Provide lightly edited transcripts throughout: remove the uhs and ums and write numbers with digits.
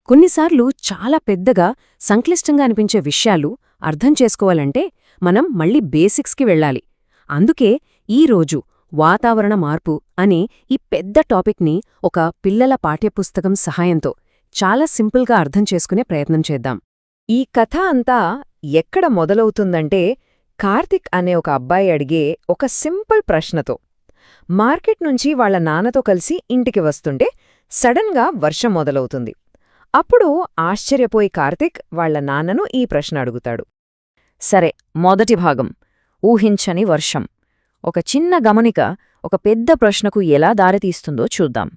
కొన్నిసార్లు చాలా పెద్దగా సంక్లిష్టంగా అనిపించే విషయాలు అర్థం చేసుకోవాలంటే మనం మళ్ళీ బేసిక్స్కి వెళ్ళాలి. అందుకే ఈరోజు వాతావరణ మార్పు అనే ఈ పెద్ద టాపిక్ని ఒక పిల్లల పాఠ్యపుస్తకం సహాయంతో చాలా సింపుల్గా అర్థం చేసుకునే ప్రయత్నం చేద్దాం. ఈ కథ అంతా ఎక్కడ మొదలవుతుందంటే కార్తిక్ అనే ఒక అబ్బాయి అడిగే ఒక సింపుల్ ప్రశ్నతో. మార్కెట్ నుంచి వాళ్ల నాన్నతో కలిసి ఇంటికి వస్తుంటే సడన్గా వర్షం మొదలవుతుంది. అప్పుడు ఆశ్చర్యపోయి కార్తిక్ వాళ్ల నాన్నను ఈ ప్రశ్న అడుగుతాడు. సరే, మొదటి భాగం ఊహించని వర్షం. ఒక చిన్న గమనిక ఒక పెద్ద ప్రశ్నకు ఎలా దారితీస్తుందో చూద్దాం.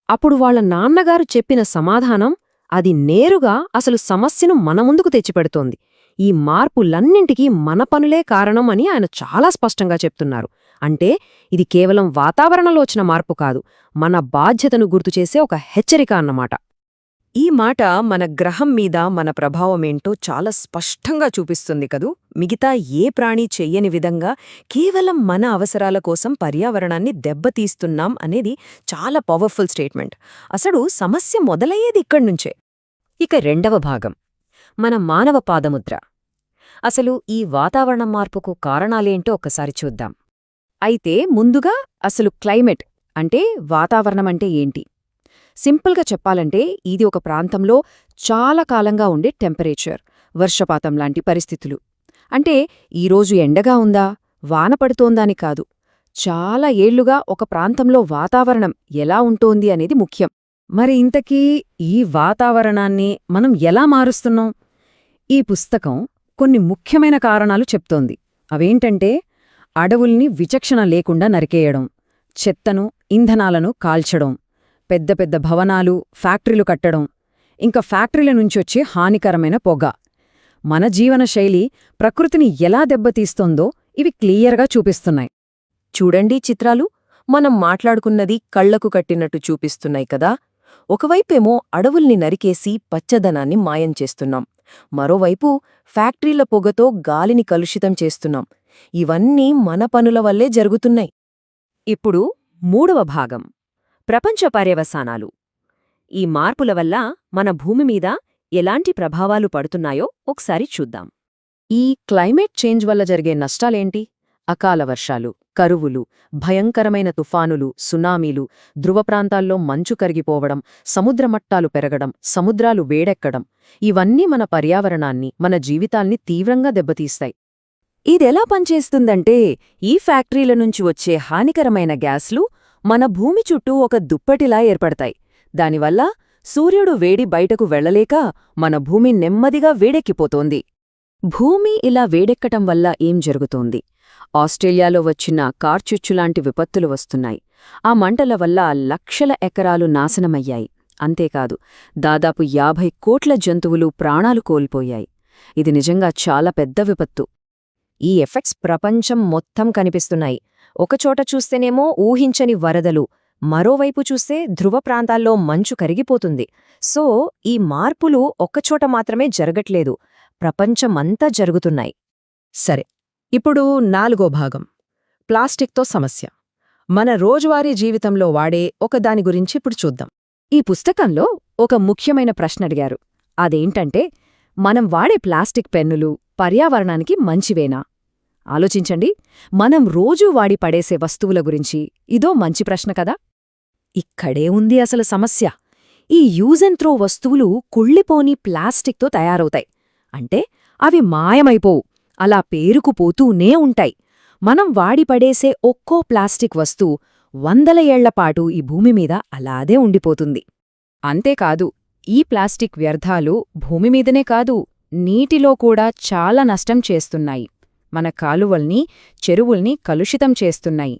అప్పుడు వాళ్ల నాన్నగారు చెప్పిన సమాధానం అది నేరుగా అసలు సమస్యను మన ముందుకు తెచ్చిపెడుతోంది. ఈ మార్పులన్నింటికీ మన పనులే కారణం అని ఆయన చాలా స్పష్టంగా చెప్తున్నారు. అంటే ఇది కేవలం వాతావరణంలో వచ్చిన మార్పు కాదు, మన బాధ్యతను గుర్తుచేసే ఒక హెచ్చరిక అన్నమాట. ఈ మాట మన గ్రహం మీద మన ప్రభావమేంటో చాలా స్పష్టంగా చూపిస్తుంది కదూ. మిగతా ఏ ప్రాణి చెయ్యని విధంగా కేవలం మన అవసరాల కోసం పర్యావరణాన్ని దెబ్బతీస్తున్నాం అనేది చాలా పవర్ఫుల్ స్టేట్మెంట్. అసలు సమస్య మొదలయ్యేది ఇక్కడ్నుంచే. ఇక రెండవ భాగం మన మానవ పాదముద్ర. అసలు ఈ వాతావరణ మార్పుకు కారణాలేంటో ఒక్కసారి చూద్దాం. అయితే ముందుగా అసలు క్లైమేట్ అంటే వాతావరణం అంటే ఏంటి? సింపుల్గా చెప్పాలంటే ఇది ఒక ప్రాంతంలో చాలా కాలంగా ఉండే టెంపరేచర్, వర్షపాతం లాంటి పరిస్థితులు. అంటే ఈరోజు ఎండగా ఉందా, వాన పడుతోందాని కాదు, చాలా ఏళ్లుగా ఒక ప్రాంతంలో వాతావరణం ఎలా ఉంటోంది అనేది ముఖ్యం. మరి ఇంతకీ ఈ వాతావరణాన్ని మనం ఎలా మారుస్తున్నాం? ఈ పుస్తకం కొన్ని ముఖ్యమైన కారణాలు చెప్తోంది. అవేంటంటే అడవుల్ని విచక్షణ లేకుండా నరికేయడం, చెత్తను, ఇంధనాలను కాల్చడం, పెద్ద పెద్ద భవనాలు, ఫ్యాక్టరీలు కట్టడం, ఇంకా ఫ్యాక్టరీల నుంచొచ్చే హానికరమైన పొగ. మన జీవనశైలి ప్రకృతిని ఎలా దెబ్బతీస్తోందో ఇవి క్లియర్గా చూపిస్తున్నాయి. చూడండి చిత్రాలు, మనం మాట్లాడుకున్నది కళ్లకు కట్టినట్టు చూపిస్తున్నాయి కదా. ఒకవైపేమో అడవుల్ని నరికేసి పచ్చదనాన్ని మాయం చేస్తున్నాం, మరోవైపు ఫ్యాక్టరీల పొగతో గాలిని కలుషితం చేస్తున్నాం. ఇవన్నీ మన పనుల వల్లే జరుగుతున్నాయి. ఇప్పుడు మూడవ భాగం ప్రపంచ పర్యవసానాలు. ఈ మార్పుల వల్ల మన భూమి మీద ఎలాంటి ప్రభావాలు పడుతున్నాయో ఒకసారి చూద్దాం. ఈ క్లైమేట్ చేంజ్ వల్ల జరిగే నష్టాలేంటి? అకాల వర్షాలు, కరువులు, భయంకరమైన తుఫానులు, సునామీలు, ధృవప్రాంతాల్లో మంచు కరిగిపోవడం, సముద్రమట్టాలు పెరగడం, సముద్రాలు వేడెక్కడం, ఇవన్నీ మన పర్యావరణాన్ని, మన జీవితాల్ని తీవ్రంగా దెబ్బతీస్తాయి. ఇదెలా పనిచేస్తుందంటే ఈ ఫ్యాక్టరీల నుంచి వచ్చే హానికరమైన గ్యాస్లు మన భూమి చుట్టూ ఒక దుప్పటిలా ఏర్పడతాయి. దానివల్ల సూర్యుడు వేడి బయటకు వెళ్లలేక మన భూమి నెమ్మదిగా వేడెక్కిపోతోంది. భూమి ఇలా వేడెక్కటం వల్ల ఏం జరుగుతోంది? ఆస్ట్రేలియాలో వచ్చిన కార్చుచ్చులాంటి విపత్తులు వస్తున్నాయి. ఆ మంటల వల్ల లక్షల ఎకరాలు నాశనమయ్యాయి. అంతేకాదు, దాదాపు 50 కోట్ల జంతువులు ప్రాణాలు కోల్పోయాయి. ఇది నిజంగా చాలా పెద్ద విపత్తు. ఈ ఎఫెక్ట్స్ ప్రపంచం మొత్తం కనిపిస్తున్నాయి. ఒకచోట చూస్తేనేమో ఊహించని వరదలు, మరోవైపు చూస్తే ధృవ ప్రాంతాల్లో మంచు కరిగిపోతుంది. సో ఈ మార్పులు ఒక్కచోట మాత్రమే జరగట్లేదు, ప్రపంచమంతా జరుగుతున్నాయి. సరే, ఇప్పుడు నాలుగో భాగం ప్లాస్టిక్తో సమస్య. మన రోజువారీ జీవితంలో వాడే ఒకదాని గురించి ఇప్పుడు చూద్దాం. ఈ పుస్తకంలో ఒక ముఖ్యమైన ప్రశ్న అడిగారు. అదేంటంటే మనం వాడే ప్లాస్టిక్ పెన్నులు పర్యావరణానికి మంచివేనా? ఆలోచించండి, మనం రోజూ వాడి పడేసే వస్తువుల గురించి. ఇదో మంచి ప్రశ్న కదా. ఇక్కడే ఉంది అసలు సమస్య. ఈ యూజ్ అండ్ త్రో వస్తువులు కుళ్ళిపోని ప్లాస్టిక్తో తయారవుతాయి. అంటే అవి మాయమైపోవు, అలా పేరుకుపోతూనే ఉంటాయి. మనం వాడి పడేసే ఒక్కో ప్లాస్టిక్ వస్తువు 100 ఏళ్లపాటు ఈ భూమిమీద అలాగే ఉండిపోతుంది. అంతేకాదు, ఈ ప్లాస్టిక్ వ్యర్థాలు భూమిమీదనే కాదు, నీటిలో కూడా చాలా నష్టం చేస్తున్నాయి. మన కాలువల్ని, చెరువుల్ని కలుషితం చేస్తున్నాయి.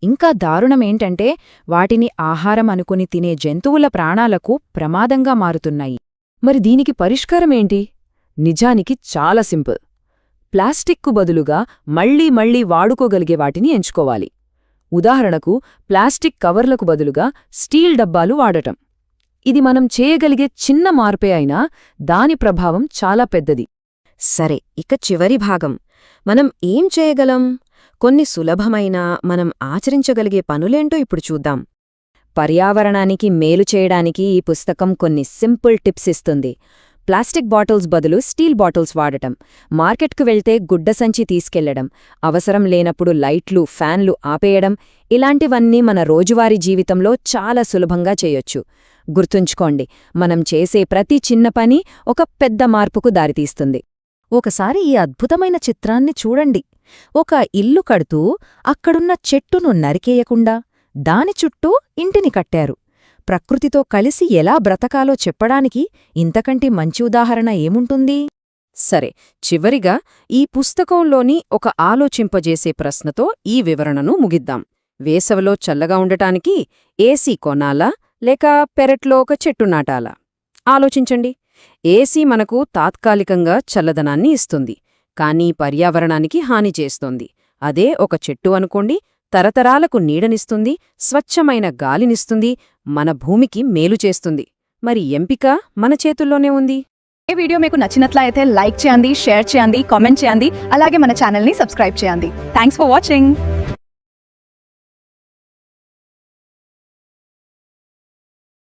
ఇంకా దారుణమేంటంటే వాటిని ఆహారం అనుకుని తినే జంతువుల ప్రాణాలకు ప్రమాదంగా మారుతున్నాయి. మరి దీనికి పరిష్కారమేంటి? నిజానికి చాలా సింపుల్. ప్లాస్టిక్కు బదులుగా మళ్లీ మళ్లీ వాడుకోగలిగే వాటిని ఎంచుకోవాలి. ఉదాహరణకు ప్లాస్టిక్ కవర్లకు బదులుగా స్టీల్ డబ్బాలు వాడటం. ఇది మనం చేయగలిగే చిన్న మార్పే అయినా దాని ప్రభావం చాలా పెద్దది. సరే, ఇక చివరి భాగం మనం ఏం చేయగలం? కొన్ని సులభమైన, మనం ఆచరించగలిగే పనులేంటో ఇప్పుడు చూద్దాం. పర్యావరణానికి మేలు చేయడానికి ఈ పుస్తకం కొన్ని సింపుల్ టిప్స్ ఇస్తుంది. ప్లాస్టిక్ బాటిల్స్ బదులు స్టీల్ బాటిల్స్ వాడటం, మార్కెట్కు వెళ్తే గుడ్డ సంచి తీసుకెళ్లడం, అవసరం లేనప్పుడు లైట్లు, ఫ్యాన్లు ఆపేయడం, ఇలాంటివన్నీ మన రోజువారీ జీవితంలో చాలా సులభంగా చేయొచ్చు. గుర్తుంచుకోండి, మనం చేసే ప్రతి చిన్న పని ఒక పెద్ద మార్పుకు దారితీస్తుంది. ఒకసారి ఈ అద్భుతమైన చిత్రాన్ని చూడండి. ఒక ఇల్లు కడుతూ అక్కడున్న చెట్టును నరికేయకుండా దాని చుట్టూ ఇంటిని కట్టారు. ప్రకృతితో కలిసి ఎలా బ్రతకాలో చెప్పడానికి ఇంతకంటే మంచి ఉదాహరణ ఏముంటుంది? సరే, చివరిగా ఈ పుస్తకంలోని ఒక ఆలోచింపజేసే ప్రశ్నతో ఈ వివరణను ముగిద్దాం. వేసవిలో చల్లగా ఉండటానికి ఏసీ కొనాలా లేక పెరట్లో ఒక చెట్టు నాటాలా? ఆలోచించండి. ఏసీ మనకు తాత్కాలికంగా చల్లదనాన్ని ఇస్తుంది, కానీ పర్యావరణానికి హాని చేస్తోంది. అదే ఒక చెట్టు అనుకోండి, తరతరాలకు నీడనిస్తుంది, స్వచ్ఛమైన గాలినిస్తుంది, మన భూమికి మేలు చేస్తుంది. మరి ఎంపిక మన చేతుల్లోనే ఉంది. ఈ వీడియో మీకు నచ్చినట్లయితే లైక్ చేయండి, షేర్ చేయండి, కామెంట్ చేయండి. అలాగే మన ఛానల్ని సబ్స్క్రైబ్ చేయండి. Thanks for watching.